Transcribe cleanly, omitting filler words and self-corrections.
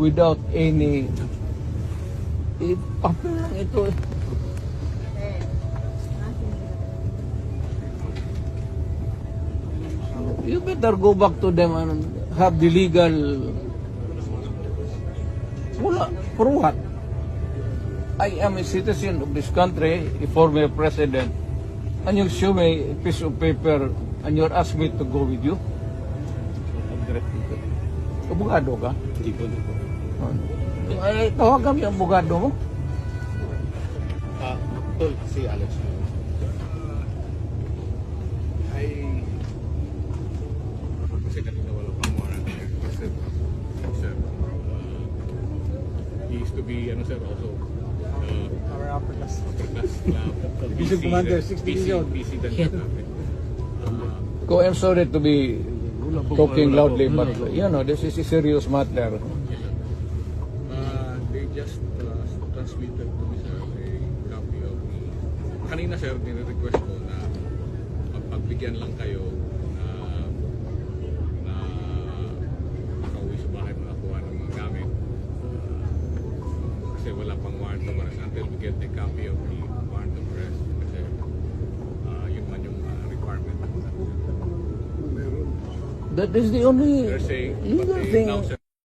without any papel lang ito. You better go back to them and have the legal. Wala, for what? I am a citizen of this country, a former president, and you show me a piece of paper and you're asking me to go with you? Abogado ka? Hindi po. Ay, tawagan mo yung abogado mo. Tol, si Alex. Kasi kanina wala pang warrant. Kasi, sir, he used to be, sir, also, Our upper class. PC Commander, 60 million. PC din natin. Ko, I'm sorry to be talking loudly, but you know, this is a serious matter. They just transmitted to me, sir, a copy of the... Kanina, sir, nire-request ko na pagbigyan lang kayo na makauwi sa bahay mga kuha ng mga gamit. Kasi wala pang warrant of arrest until we get the copy of the warrant of arrest. Kasi yun man yung requirement. That is the only They're saying, legal but they thing. now, sir,